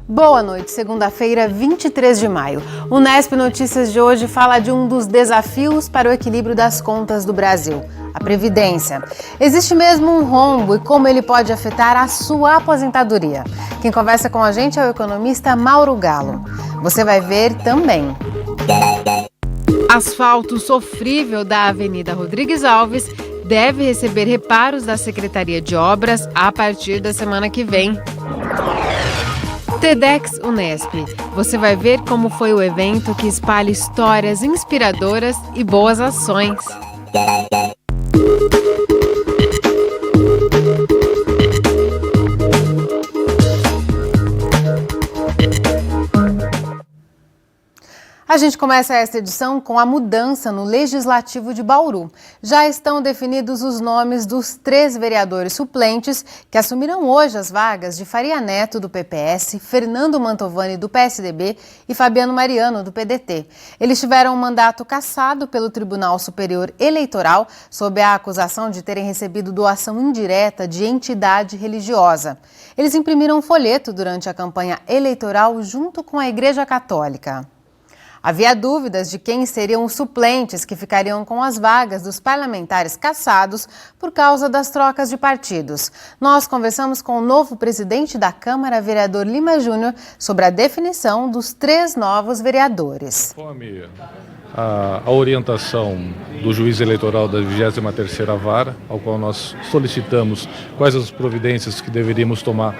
Boa noite, segunda-feira, 23 de maio. O Nesp Notícias de hoje fala de um dos desafios para o equilíbrio das contas do Brasil, a Previdência. Existe mesmo um rombo e como ele pode afetar a sua aposentadoria? Quem conversa com a gente é o economista Mauro Galo. Você vai ver também. Asfalto sofrível da Avenida Rodrigues Alves deve receber reparos da Secretaria de Obras a partir da semana que vem. TEDx Unesp. Você vai ver como foi o evento que espalha histórias inspiradoras e boas ações. A gente começa esta edição com a mudança no Legislativo de Bauru. Já estão definidos os nomes dos 3 vereadores suplentes que assumirão hoje as vagas de Faria Neto, do PPS, Fernando Mantovani, do PSDB e Fabiano Mariano, do PDT. Eles tiveram um mandato cassado pelo Tribunal Superior Eleitoral sob a acusação de terem recebido doação indireta de entidade religiosa. Eles imprimiram um folheto durante a campanha eleitoral junto com a Igreja Católica. Havia dúvidas de quem seriam os suplentes que ficariam com as vagas dos parlamentares cassados por causa das trocas de partidos. Nós conversamos com o novo presidente da Câmara, vereador Lima Júnior, sobre a definição dos 3 novos vereadores. Conforme a orientação do juiz eleitoral da 23ª Vara, ao qual nós solicitamos quais as providências que deveríamos tomar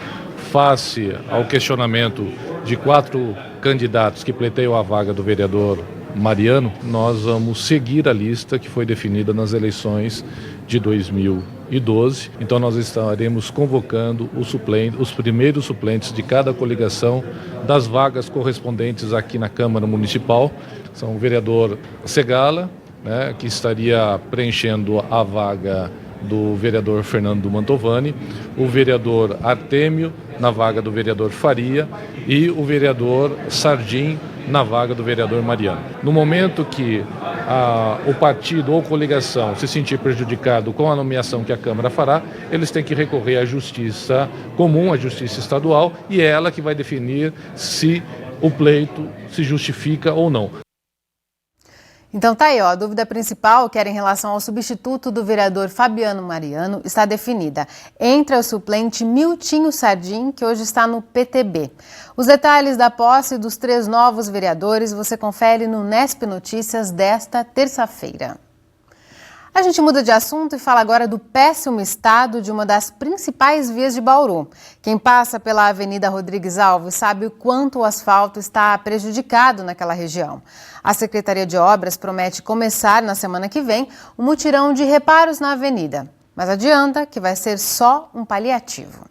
face ao questionamento de 4 candidatos que pleiteiam a vaga do vereador Mariano, nós vamos seguir a lista que foi definida nas eleições de 2012. Então nós estaremos convocando os primeiros suplentes de cada coligação das vagas correspondentes aqui na Câmara Municipal. São o vereador Segala, que estaria preenchendo a vaga do vereador Fernando Mantovani, o vereador Artêmio na vaga do vereador Faria e o vereador Sardim na vaga do vereador Mariano. No momento que o partido ou coligação se sentir prejudicado com a nomeação que a Câmara fará, eles têm que recorrer à Justiça Comum, à Justiça Estadual, e é ela que vai definir se o pleito se justifica ou não. Então tá aí, a dúvida principal, que era em relação ao substituto do vereador Fabiano Mariano, está definida. Entra o suplente Miltinho Sardim, que hoje está no PTB. Os detalhes da posse dos 3 novos vereadores você confere no Nesp Notícias desta terça-feira. A gente muda de assunto e fala agora do péssimo estado de uma das principais vias de Bauru. Quem passa pela Avenida Rodrigues Alves sabe o quanto o asfalto está prejudicado naquela região. A Secretaria de Obras promete começar na semana que vem um mutirão de reparos na avenida, mas adianta que vai ser só um paliativo.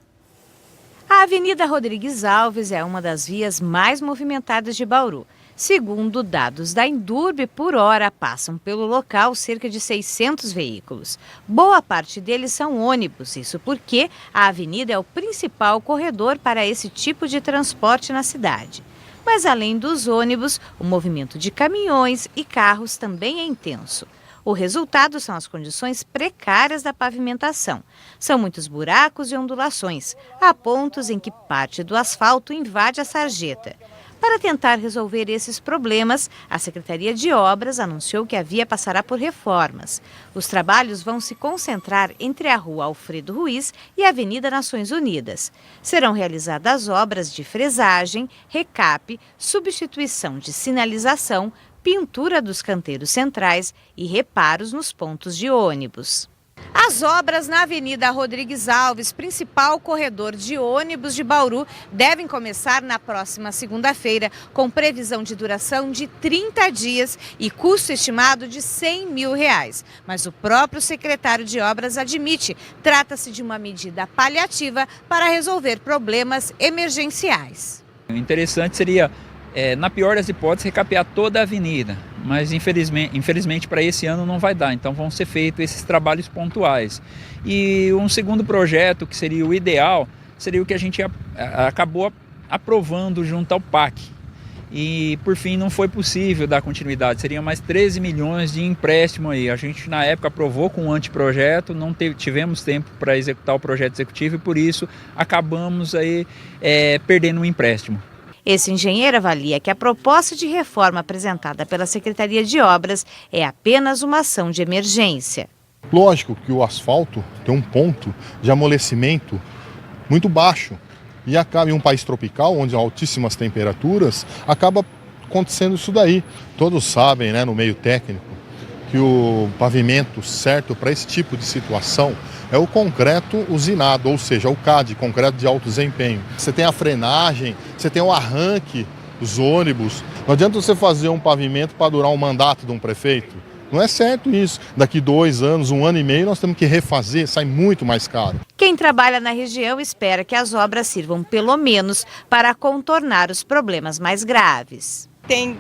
A Avenida Rodrigues Alves é uma das vias mais movimentadas de Bauru. Segundo dados da Indurb, por hora passam pelo local cerca de 600 veículos. Boa parte deles são ônibus, isso porque a avenida é o principal corredor para esse tipo de transporte na cidade. Mas além dos ônibus, o movimento de caminhões e carros também é intenso. O resultado são as condições precárias da pavimentação. São muitos buracos e ondulações, há pontos em que parte do asfalto invade a sarjeta. Para tentar resolver esses problemas, a Secretaria de Obras anunciou que a via passará por reformas. Os trabalhos vão se concentrar entre a Rua Alfredo Ruiz e a Avenida Nações Unidas. Serão realizadas obras de fresagem, recape, substituição de sinalização, pintura dos canteiros centrais e reparos nos pontos de ônibus. As obras na Avenida Rodrigues Alves, principal corredor de ônibus de Bauru, devem começar na próxima segunda-feira, com previsão de duração de 30 dias e custo estimado de R$100 mil. Mas o próprio secretário de Obras admite, trata-se de uma medida paliativa para resolver problemas emergenciais. O interessante seria, na pior das hipóteses, recapear toda a avenida. Mas infelizmente para esse ano não vai dar, então vão ser feitos esses trabalhos pontuais. E um segundo projeto, que seria o ideal, seria o que a gente acabou aprovando junto ao PAC, e por fim não foi possível dar continuidade, seriam mais 13 milhões de empréstimo aí. A gente na época aprovou com um anteprojeto, não tivemos tempo para executar o projeto executivo e por isso acabamos aí perdendo um empréstimo. Esse engenheiro avalia que a proposta de reforma apresentada pela Secretaria de Obras é apenas uma ação de emergência. Lógico que o asfalto tem um ponto de amolecimento muito baixo e acaba em um país tropical, onde há altíssimas temperaturas, acaba acontecendo isso daí. Todos sabem, né, no meio técnico, que o pavimento certo para esse tipo de situação é o concreto usinado, ou seja, o CAD, concreto de alto desempenho. Você tem a frenagem, você tem o arranque dos ônibus. Não adianta você fazer um pavimento para durar um mandato de um prefeito. Não é certo isso. Daqui 2 anos, 1 ano e meio, nós temos que refazer, sai muito mais caro. Quem trabalha na região espera que as obras sirvam pelo menos para contornar os problemas mais graves. Tem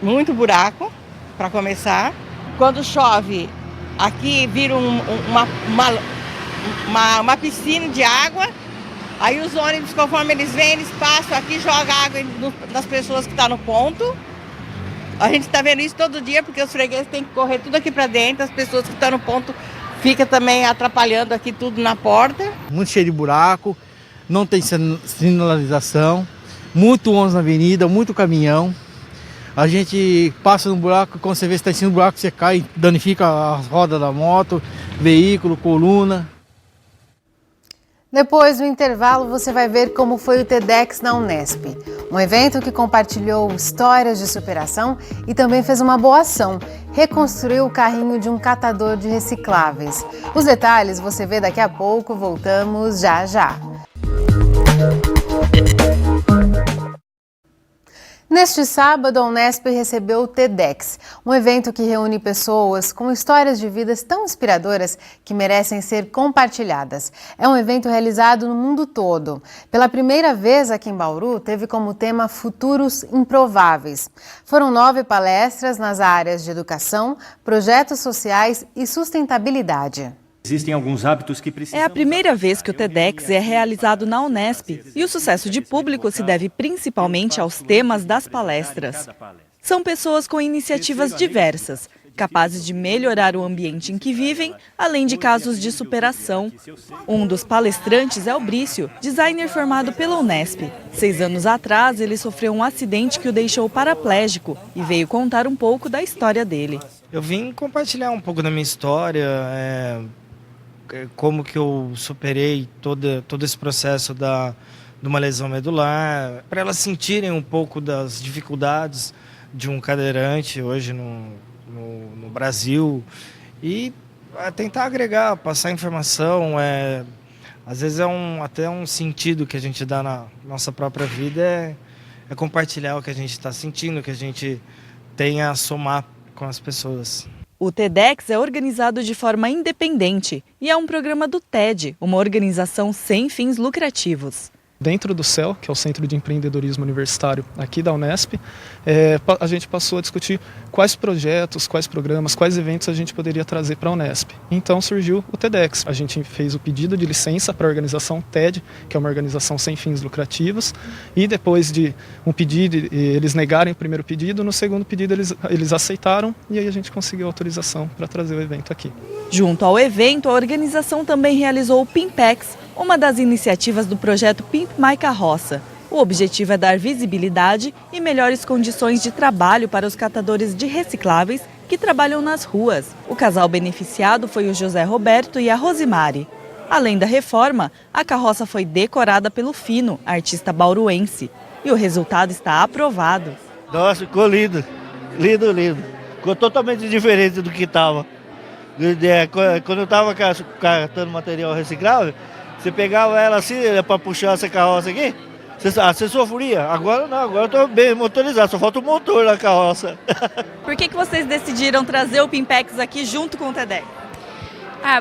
muito buraco, para começar. Quando chove, aqui vira uma piscina de água. Aí os ônibus, conforme eles vêm, eles passam aqui, jogam água nas pessoas que estão no ponto. A gente está vendo isso todo dia, porque os fregueses têm que correr tudo aqui para dentro, as pessoas que estão no ponto ficam também atrapalhando aqui tudo na porta. Muito cheio de buraco, não tem sinalização, muito ônibus na avenida, muito caminhão. A gente passa no buraco, quando você vê se está em cima do buraco, você cai, danifica a roda da moto, veículo, coluna. Depois do intervalo, você vai ver como foi o TEDx na Unesp. Um evento que compartilhou histórias de superação e também fez uma boa ação. Reconstruiu o carrinho de um catador de recicláveis. Os detalhes você vê daqui a pouco, voltamos já já. Neste sábado, a Unesp recebeu o TEDx, um evento que reúne pessoas com histórias de vidas tão inspiradoras que merecem ser compartilhadas. É um evento realizado no mundo todo. Pela primeira vez aqui em Bauru, teve como tema Futuros Improváveis. Foram 9 palestras nas áreas de educação, projetos sociais e sustentabilidade. Existem alguns hábitos que precisam... É a primeira vez que o TEDx é realizado na Unesp e o sucesso de público se deve principalmente aos temas das palestras. São pessoas com iniciativas diversas, capazes de melhorar o ambiente em que vivem, além de casos de superação. Um dos palestrantes é o Brício, designer formado pela Unesp. 6 anos atrás, ele sofreu um acidente que o deixou paraplégico e veio contar um pouco da história dele. Eu vim compartilhar um pouco da minha história, como que eu superei todo esse processo de uma lesão medular, para elas sentirem um pouco das dificuldades de um cadeirante hoje no Brasil e tentar agregar, passar informação. Às vezes até um sentido que a gente dá na nossa própria vida é compartilhar o que a gente está sentindo, o que a gente tem a somar com as pessoas. O TEDx é organizado de forma independente e é um programa do TED, uma organização sem fins lucrativos. Dentro do CEL, que é o Centro de Empreendedorismo Universitário aqui da Unesp, a gente passou a discutir quais projetos, quais programas, quais eventos a gente poderia trazer para a Unesp. Então surgiu o TEDx. A gente fez o pedido de licença para a organização TED, que é uma organização sem fins lucrativos, e depois de um pedido, eles negarem o primeiro pedido, no segundo pedido eles aceitaram e aí a gente conseguiu autorização para trazer o evento aqui. Junto ao evento, a organização também realizou o Pimpex, uma das iniciativas do projeto Pimp My Carroça. O objetivo é dar visibilidade e melhores condições de trabalho para os catadores de recicláveis que trabalham nas ruas. O casal beneficiado foi o José Roberto e a Rosimari. Além da reforma, a carroça foi decorada pelo Fino, artista bauruense. E o resultado está aprovado. Nossa, ficou lindo. Lindo, lindo. Ficou totalmente diferente do que estava. Quando eu estava catando material reciclável, você pegava ela assim, para puxar essa carroça aqui, você sofria. Agora não, agora eu estou bem motorizado, só falta o motor na carroça. Por que vocês decidiram trazer o Pimpex aqui junto com o TEDx?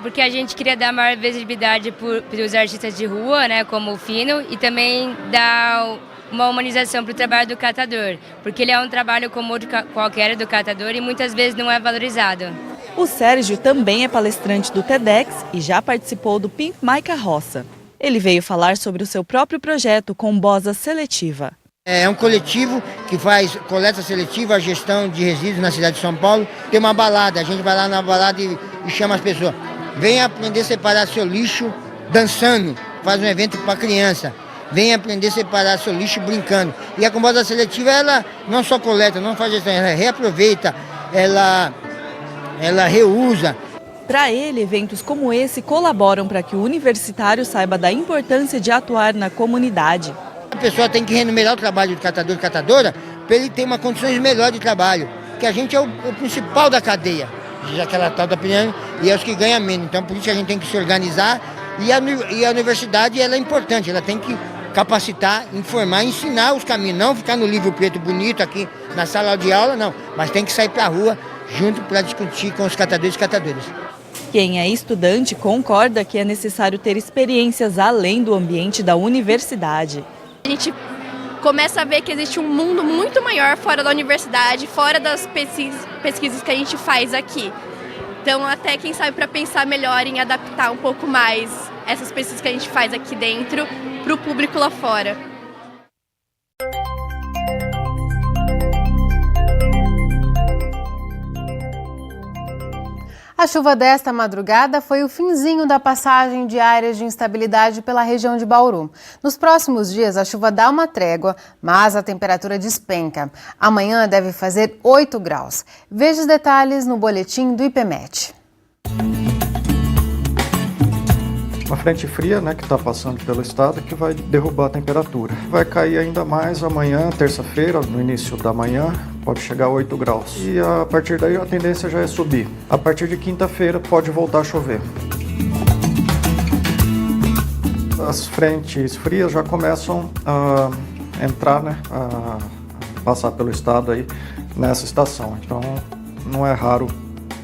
Porque a gente queria dar maior visibilidade para os artistas de rua, né, como o Fino, e também dar uma humanização para o trabalho do catador, porque ele é um trabalho como outro qualquer do catador e muitas vezes não é valorizado. O Sérgio também é palestrante do TEDx e já participou do Pimp My Carroça. Ele veio falar sobre o seu próprio projeto com bosa seletiva. É um coletivo que faz coleta seletiva, gestão de resíduos na cidade de São Paulo. Tem uma balada, a gente vai lá na balada e chama as pessoas. Venha aprender a separar seu lixo dançando, faz um evento para criança. Venha aprender a separar seu lixo brincando. E a coleta seletiva, ela não só coleta, não faz gestão, ela reaproveita, ela reusa. Para ele, eventos como esse colaboram para que o universitário saiba da importância de atuar na comunidade. A pessoa tem que renumerar o trabalho do catador e catadora para ele ter uma condições melhor de trabalho, que a gente é o principal da cadeia, já que ela está da pirâmide, e é os que ganham menos. Então, por isso que a gente tem que se organizar, e a universidade ela é importante, ela tem que capacitar, informar, ensinar os caminhos, não ficar no livro preto bonito aqui na sala de aula, não, mas tem que sair para a rua junto para discutir com os catadores e catadoras. Quem é estudante concorda que é necessário ter experiências além do ambiente da universidade. A gente começa a ver que existe um mundo muito maior fora da universidade, fora das pesquisas que a gente faz aqui. Então, até quem sabe para pensar melhor em adaptar um pouco mais essas pesquisas que a gente faz aqui dentro para o público lá fora. A chuva desta madrugada foi o finzinho da passagem de áreas de instabilidade pela região de Bauru. Nos próximos dias, a chuva dá uma trégua, mas a temperatura despenca. Amanhã deve fazer 8 graus. Veja os detalhes no boletim do IPMET. Uma frente fria, que está passando pelo estado, que vai derrubar a temperatura. Vai cair ainda mais amanhã, terça-feira, no início da manhã, pode chegar a 8 graus. E a partir daí a tendência já é subir. A partir de quinta-feira pode voltar a chover. As frentes frias já começam a entrar, a passar pelo estado aí nessa estação. Então não é raro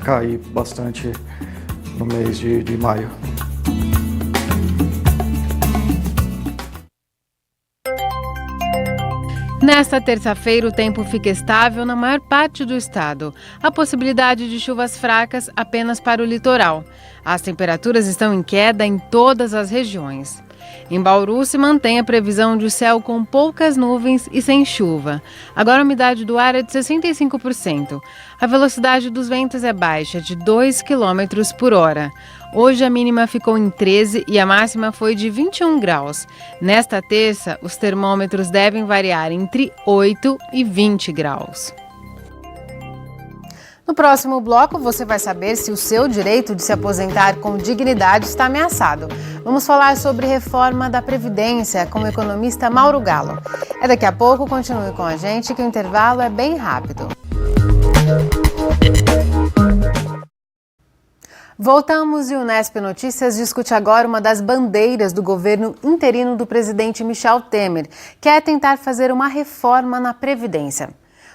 cair bastante no mês de maio. Nesta terça-feira, o tempo fica estável na maior parte do estado. Há possibilidade de chuvas fracas apenas para o litoral. As temperaturas estão em queda em todas as regiões. Em Bauru, se mantém a previsão de céu com poucas nuvens e sem chuva. Agora a umidade do ar é de 65%. A velocidade dos ventos é baixa, de 2 km por hora. Hoje a mínima ficou em 13 e a máxima foi de 21 graus. Nesta terça, os termômetros devem variar entre 8 e 20 graus. No próximo bloco, você vai saber se o seu direito de se aposentar com dignidade está ameaçado. Vamos falar sobre reforma da Previdência com o economista Mauro Galo. É daqui a pouco, continue com a gente que o intervalo é bem rápido. Voltamos e o Unesp Notícias discute agora uma das bandeiras do governo interino do presidente Michel Temer, que é tentar fazer uma reforma na Previdência.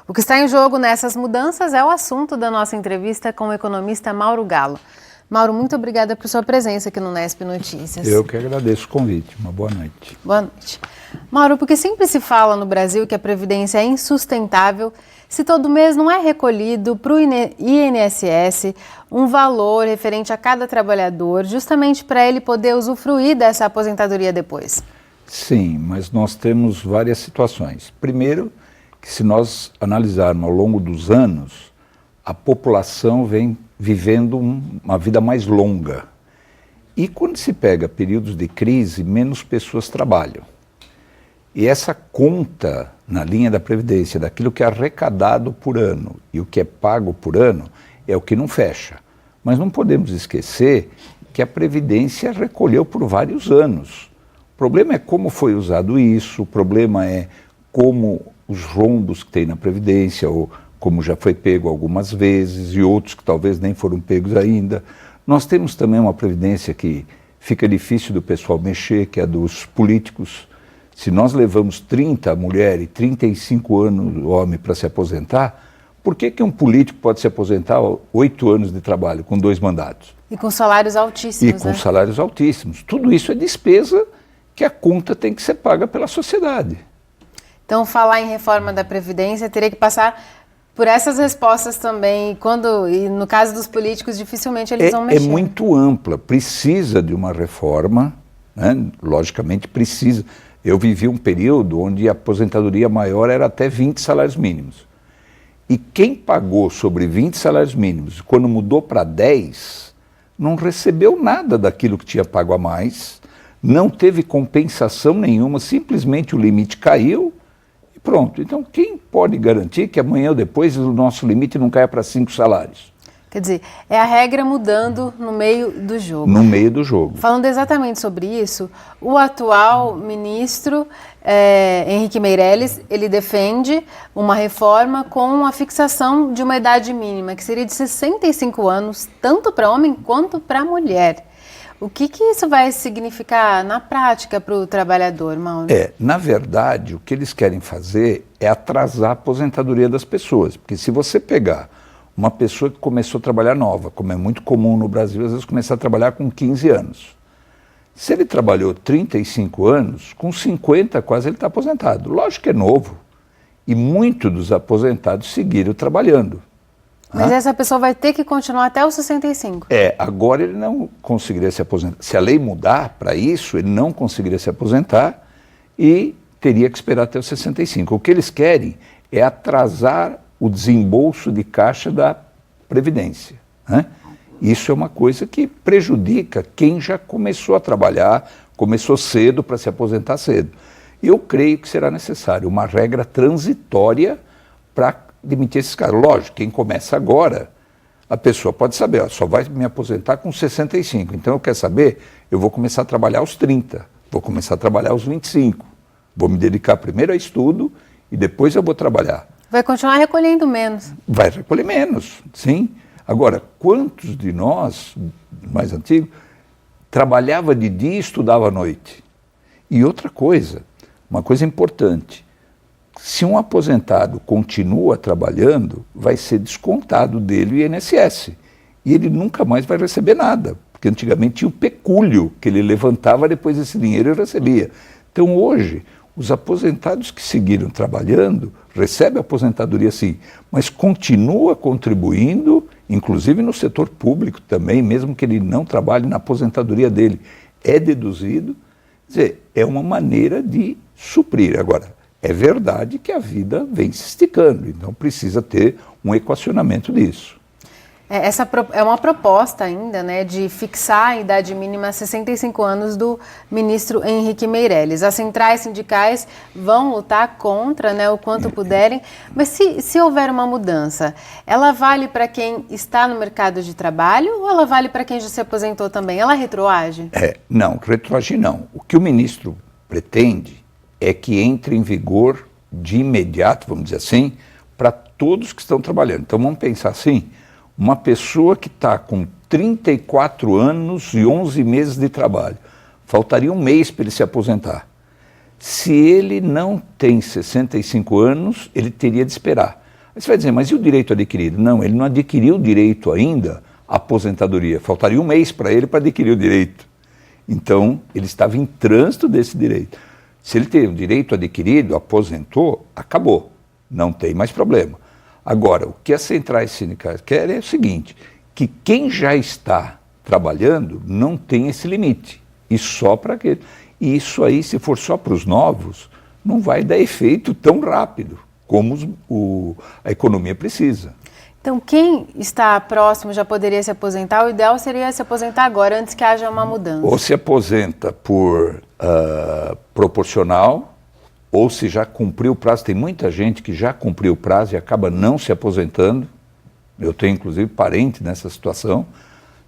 O que está em jogo nessas mudanças é o assunto da nossa entrevista com o economista Mauro Galo. Mauro, muito obrigada por sua presença aqui no Unesp Notícias. Eu que agradeço o convite. Uma boa noite. Boa noite. Mauro, porque sempre se fala no Brasil que a Previdência é insustentável se todo mês não é recolhido para o INSS um valor referente a cada trabalhador, justamente para ele poder usufruir dessa aposentadoria depois. Sim, mas nós temos várias situações. Primeiro, que se nós analisarmos ao longo dos anos, a população vem vivendo uma vida mais longa. E quando se pega períodos de crise, menos pessoas trabalham. E essa conta na linha da Previdência, daquilo que é arrecadado por ano e o que é pago por ano, é o que não fecha. Mas não podemos esquecer que a Previdência recolheu por vários anos. O problema é como foi usado isso, o problema é como os rombos que tem na Previdência, ou como já foi pego algumas vezes, e outros que talvez nem foram pegos ainda. Nós temos também uma Previdência que fica difícil do pessoal mexer, que é a dos políticos. Se nós levamos 30 mulheres e 35 anos homem para se aposentar, por que um político pode se aposentar 8 anos de trabalho com 2 mandatos? E com salários altíssimos, E com salários altíssimos. Tudo isso é despesa que a conta tem que ser paga pela sociedade. Então, falar em reforma da Previdência teria que passar por essas respostas também. E no caso dos políticos, dificilmente eles vão mexer. É muito ampla, precisa de uma reforma, né? Logicamente precisa. Eu vivi um período onde a aposentadoria maior era até 20 salários mínimos. E quem pagou sobre 20 salários mínimos, quando mudou para 10, não recebeu nada daquilo que tinha pago a mais, não teve compensação nenhuma, simplesmente o limite caiu e pronto. Então, quem pode garantir que amanhã ou depois o nosso limite não caia para 5 salários? Quer dizer, é a regra mudando no meio do jogo. No meio do jogo. Falando exatamente sobre isso, o atual ministro Henrique Meirelles, ele defende uma reforma com a fixação de uma idade mínima, que seria de 65 anos, tanto para homem quanto para mulher. O que isso vai significar na prática para o trabalhador, Mauro? Na verdade, o que eles querem fazer é atrasar a aposentadoria das pessoas, porque se você pegar uma pessoa que começou a trabalhar nova, como é muito comum no Brasil, às vezes começar a trabalhar com 15 anos. Se ele trabalhou 35 anos, com 50 quase ele está aposentado. Lógico que é novo. E muitos dos aposentados seguiram trabalhando. Mas essa pessoa vai ter que continuar até os 65. Agora ele não conseguiria se aposentar. Se a lei mudar para isso, ele não conseguiria se aposentar e teria que esperar até os 65. O que eles querem é atrasar o desembolso de caixa da Previdência. Isso é uma coisa que prejudica quem já começou a trabalhar, começou cedo para se aposentar cedo. Eu creio que será necessário uma regra transitória para demitir esses caras. Lógico, quem começa agora, a pessoa pode saber, só vai me aposentar com 65. Então eu quero saber, eu vou começar a trabalhar aos 30, vou começar a trabalhar aos 25. Vou me dedicar primeiro a estudo e depois eu vou trabalhar. Vai continuar recolhendo menos. Vai recolher menos, sim. Agora, quantos de nós, mais antigos, trabalhava de dia e estudava à noite? E outra coisa, uma coisa importante, se um aposentado continua trabalhando, vai ser descontado dele o INSS. E ele nunca mais vai receber nada, porque antigamente tinha o pecúlio que ele levantava, depois esse dinheiro ele recebia. Então hoje, os aposentados que seguiram trabalhando, recebem a aposentadoria sim, mas continua contribuindo, inclusive no setor público também, mesmo que ele não trabalhe na aposentadoria dele, é deduzido. Quer dizer, é uma maneira de suprir. Agora, é verdade que a vida vem se esticando, então precisa ter um equacionamento disso. Essa é uma proposta ainda, né, de fixar a idade mínima a 65 anos do ministro Henrique Meirelles. As centrais sindicais vão lutar contra, né, o quanto puderem, mas se houver uma mudança, ela vale para quem está no mercado de trabalho ou ela vale para quem já se aposentou também? Ela retroage? Não, retroagir não. O que o ministro pretende é que entre em vigor de imediato, vamos dizer assim, para todos que estão trabalhando. Então vamos pensar assim, uma pessoa que está com 34 anos e 11 meses de trabalho, faltaria um mês para ele se aposentar. Se ele não tem 65 anos, ele teria de esperar. Aí você vai dizer, mas e o direito adquirido? Não, ele não adquiriu o direito ainda à aposentadoria, faltaria um mês para ele para adquirir o direito. Então, ele estava em trânsito desse direito. Se ele tem o direito adquirido, aposentou, acabou, não tem mais problema. Agora, o que as centrais sindicais querem é o seguinte, que quem já está trabalhando não tem esse limite, e só para aquele. E isso aí, se for só para os novos, não vai dar efeito tão rápido como a economia precisa. Então, quem está próximo já poderia se aposentar, o ideal seria se aposentar agora, antes que haja uma mudança. Ou se aposenta por proporcional, ou se já cumpriu o prazo. Tem muita gente que já cumpriu o prazo e acaba não se aposentando. Eu tenho, inclusive, parente nessa situação.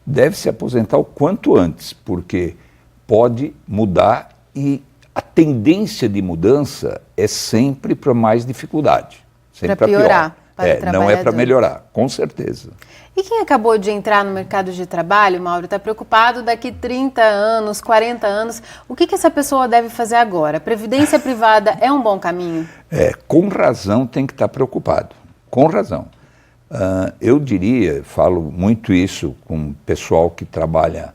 Deve se aposentar o quanto antes, porque pode mudar e a tendência de mudança é sempre para mais dificuldade. Sempre para piorar. Não é para melhorar, com certeza. E quem acabou de entrar no mercado de trabalho, Mauro, está preocupado daqui 30 anos, 40 anos, o que essa pessoa deve fazer agora? A previdência privada é um bom caminho? Com razão tem que estar preocupado, com razão. Eu diria, falo muito isso com o pessoal que trabalha,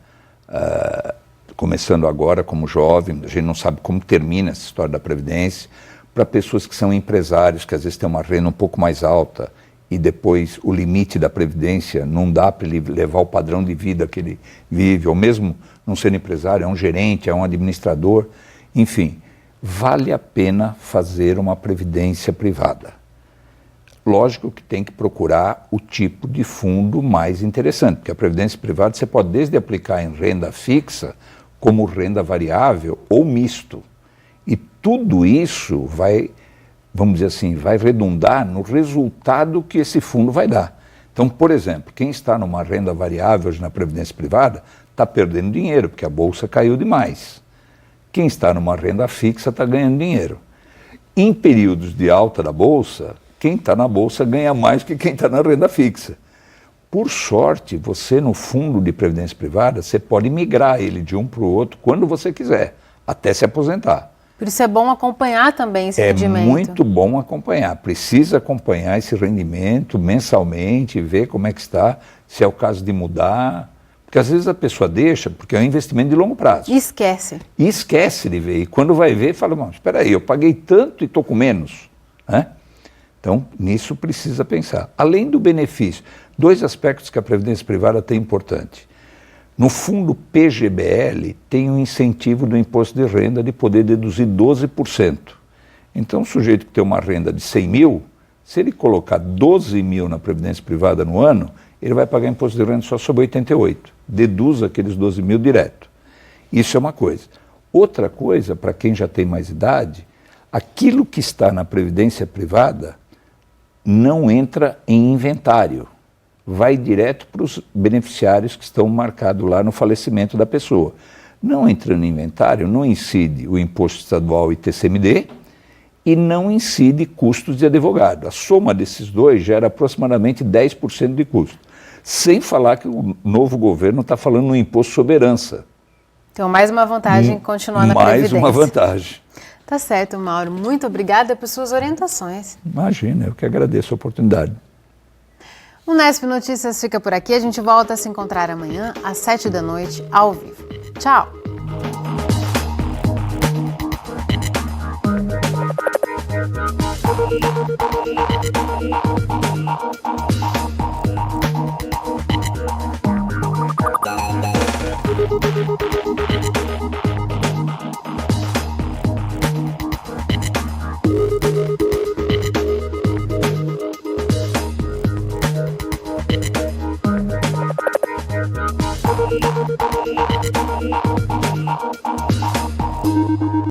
começando agora como jovem, a gente não sabe como termina essa história da previdência, para pessoas que são empresários, que às vezes têm uma renda um pouco mais alta e depois o limite da previdência não dá para ele levar o padrão de vida que ele vive, ou mesmo não sendo empresário, é um gerente, é um administrador, enfim. vale a pena fazer uma previdência privada. Lógico que tem que procurar o tipo de fundo mais interessante, porque a previdência privada você pode desde aplicar em renda fixa, como renda variável ou misto. E tudo isso vai, vamos dizer assim, vai redundar no resultado que esse fundo vai dar. Então, por exemplo, quem está numa renda variável hoje na previdência privada está perdendo dinheiro, porque a bolsa caiu demais. Quem está numa renda fixa está ganhando dinheiro. Em períodos de alta da bolsa, quem está na bolsa ganha mais que quem está na renda fixa. Por sorte, você no fundo de previdência privada, você pode migrar ele de um para o outro quando você quiser, até se aposentar. Por isso é bom acompanhar também esse rendimento. É muito bom acompanhar, precisa acompanhar esse rendimento mensalmente, ver como é que está, se é o caso de mudar, porque às vezes a pessoa deixa, porque é um investimento de longo prazo. E esquece. E esquece de ver, e quando vai ver, fala, não, espera aí, eu paguei tanto e estou com menos, né? Então, nisso precisa pensar. Além do benefício, 2 aspectos que a previdência privada tem importante. No fundo PGBL tem um incentivo do imposto de renda de poder deduzir 12%. Então o sujeito que tem uma renda de 100 mil, se ele colocar 12 mil na previdência privada no ano, ele vai pagar imposto de renda só sobre 88. Deduz aqueles 12 mil direto. Isso é uma coisa. Outra coisa, para quem já tem mais idade, aquilo que está na previdência privada não entra em inventário. Vai direto para os beneficiários que estão marcados lá no falecimento da pessoa. Não entrando em inventário, não incide o imposto estadual e TCMD e não incide custos de advogado. A soma desses dois gera aproximadamente 10% de custo. Sem falar que o novo governo está falando no imposto sobre herança. Então, mais uma vantagem continuar na Previdência. Mais uma vantagem. Tá certo, Mauro. Muito obrigada por suas orientações. Imagina, eu que agradeço a oportunidade. O Unesp Notícias fica por aqui. A gente volta a se encontrar amanhã, às 7 da noite, ao vivo. Tchau!